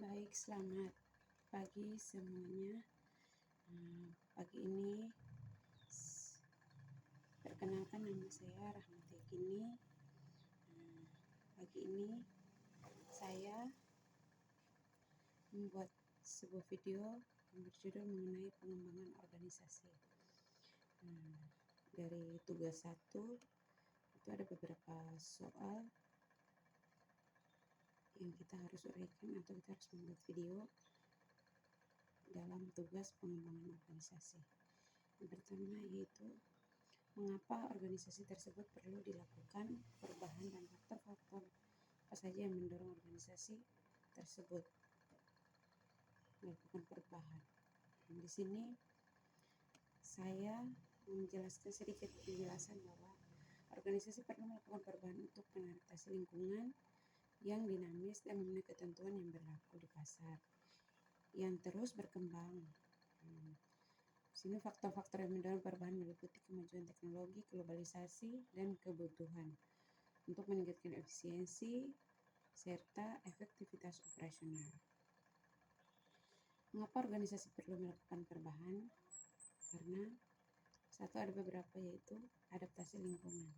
Baik, selamat pagi semuanya. Pagi ini perkenalkan, nama saya Rahmati Yakini. Pagi ini saya membuat sebuah video yang berjudul mengenai pengembangan organisasi. Dari tugas 1 itu ada beberapa soal yang kita harus uraikan atau kita harus membuat video dalam tugas pengembangan organisasi. Yang pertama yaitu mengapa organisasi tersebut perlu dilakukan perubahan dan faktor-faktor apa saja yang mendorong organisasi tersebut melakukan perubahan. Di sini saya menjelaskan sedikit penjelasan bahwa organisasi perlu melakukan perubahan untuk mengadaptasi lingkungan yang dinamis dan memenuhi ketentuan yang berlaku di pasar yang terus berkembang. Di sini faktor-faktor yang mendorong perubahan meliputi kemajuan teknologi, globalisasi, dan kebutuhan untuk meningkatkan efisiensi serta efektivitas operasional. Mengapa organisasi perlu melakukan perubahan? Karena satu, ada beberapa, yaitu adaptasi lingkungan.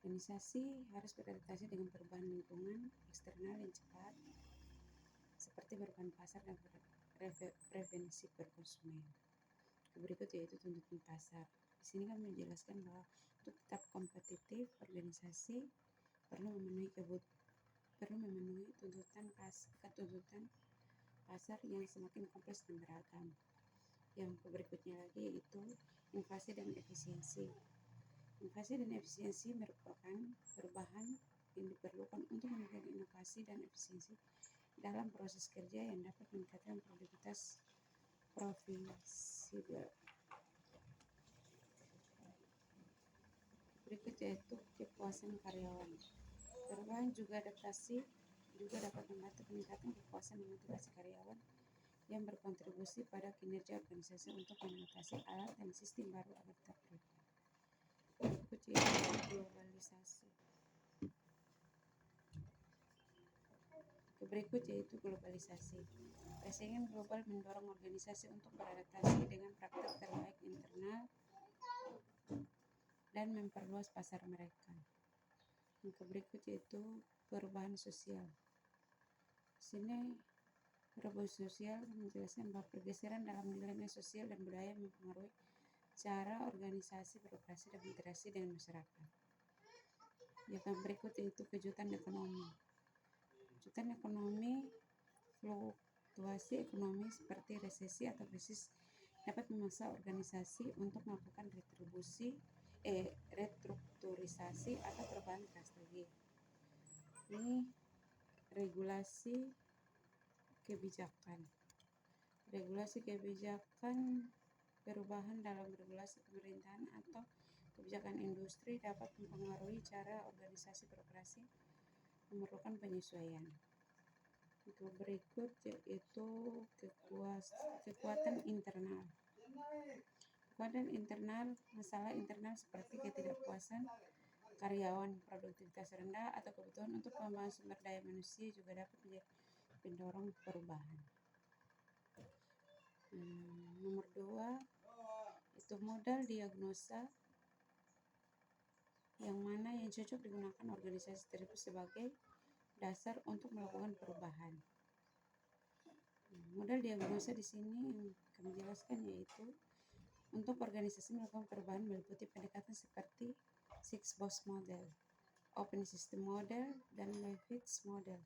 Organisasi harus beradaptasi dengan perubahan lingkungan eksternal yang cepat, seperti perubahan pasar dan preferensi konsumen. Berikut yaitu tuntutan pasar. Di sini kami menjelaskan bahwa untuk tetap kompetitif, organisasi perlu memenuhi tuntutan pasar yang semakin kompleks dan beragam. Yang berikutnya lagi yaitu inovasi dan efisiensi. Inovasi dan efisiensi merupakan perubahan yang diperlukan untuk meningkatkan inovasi dan efisiensi dalam proses kerja yang dapat meningkatkan produktivitas profesional. Berikut yaitu kepuasan karyawan. Perubahan juga adaptasi juga dapat membantu peningkatan kepuasan dan motivasi karyawan yang berkontribusi pada kinerja organisasi untuk mengatasi alat dan sistem baru agar tetap relevan. Berikut yaitu globalisasi. Berikut yaitu globalisasi. Persaingan global mendorong organisasi untuk beradaptasi dengan praktik terbaik internal dan memperluas pasar mereka. Yang berikut yaitu perubahan sosial. Di sini perubahan sosial menjelaskan bahwa pergeseran dalam nilai sosial dan budaya mempengaruhi cara organisasi beroperasi dan berinteraksi dengan masyarakat. Yang berikut yaitu kejutan ekonomi. Kejutan ekonomi, fluktuasi ekonomi seperti resesi atau krisis dapat memaksa organisasi untuk melakukan restrukturisasi atau perubahan strategi. Ini regulasi kebijakan. Regulasi kebijakan, perubahan dalam regulasi pemerintahan atau kebijakan industri dapat mempengaruhi cara organisasi beroperasi, memerlukan penyesuaian. Yang berikut yaitu kekuatan internal. Kekuatan internal, masalah internal seperti ketidakpuasan karyawan, produktivitas rendah, atau kebutuhan untuk pengembangan sumber daya manusia juga dapat menjadi pendorong perubahan. Nomor 2 itu modal diagnosa, yang mana yang cocok digunakan organisasi tersebut sebagai dasar untuk melakukan perubahan. Modal diagnosa di sini yang kami jelaskan yaitu untuk organisasi melakukan perubahan meliputi pendekatan seperti Six Box Model, Open System Model, dan Levitz Model.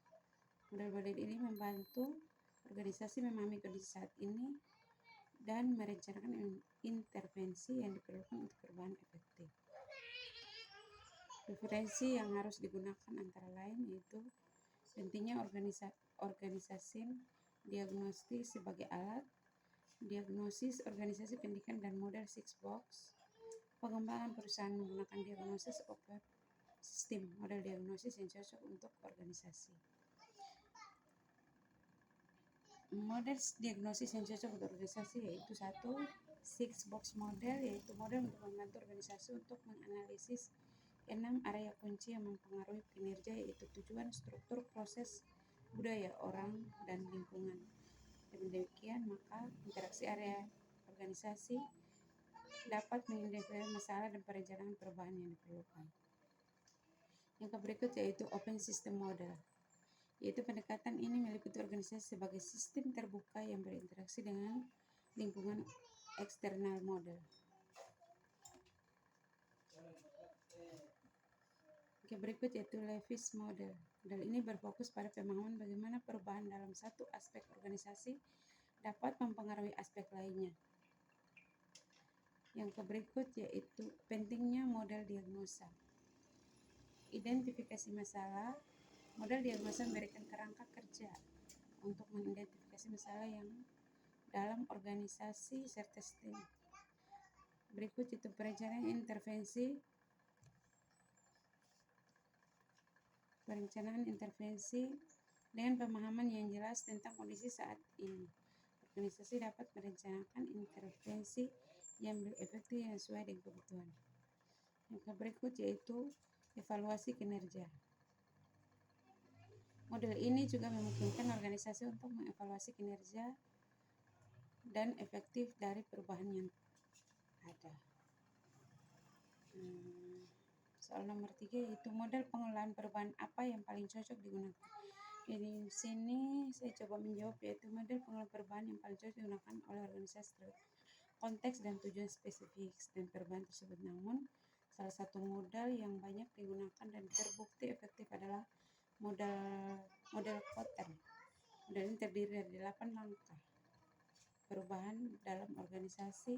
Model-model ini membantu organisasi memahami kondisi saat ini dan merencanakan intervensi yang diperlukan untuk perubahan efektif. Referensi yang harus digunakan antara lain yaitu pentingnya organisasi diagnostik sebagai alat, diagnosis organisasi pendidikan dan model Six Box, pengembangan perusahaan menggunakan diagnosis open system, model diagnosis yang cocok untuk organisasi. Model diagnosis yang cocok untuk organisasi yaitu 1. Six Box Model, yaitu model untuk membantu organisasi untuk menganalisis 6 area kunci yang mempengaruhi kinerja, yaitu tujuan, struktur, proses, budaya orang dan lingkungan. Dengan demikian, maka interaksi area organisasi dapat mengidentifikasi masalah dan perencanaan perubahan yang diperlukan. Yang berikut yaitu Open System Model, yaitu pendekatan ini meliputi organisasi sebagai sistem terbuka yang berinteraksi dengan lingkungan eksternal model. Yang berikut yaitu Lewis Model. Model ini berfokus pada pemahaman bagaimana perubahan dalam satu aspek organisasi dapat mempengaruhi aspek lainnya. Yang berikut yaitu pentingnya model diagnosa. Identifikasi masalah. Model diagnosa memberikan kerangka kerja untuk mengidentifikasi masalah yang dalam organisasi serta sistem. Berikut itu perencanaan intervensi dengan pemahaman yang jelas tentang kondisi saat ini. Organisasi dapat merencanakan intervensi yang efektif yang sesuai dengan kebutuhan. Yang berikut yaitu evaluasi kinerja. Model ini juga memungkinkan organisasi untuk mengevaluasi kinerja dan efektif dari perubahan yang ada. Soal nomor 3 yaitu model pengelolaan perubahan apa yang paling cocok digunakan. Di sini saya coba menjawab yaitu model pengelolaan perubahan yang paling cocok digunakan oleh organisasi konteks dan tujuan spesifik dan perubahan tersebut. Namun salah satu modal yang banyak digunakan dan terbukti efektif adalah model Kotter. Model ini terdiri dari 8 langkah perubahan dalam organisasi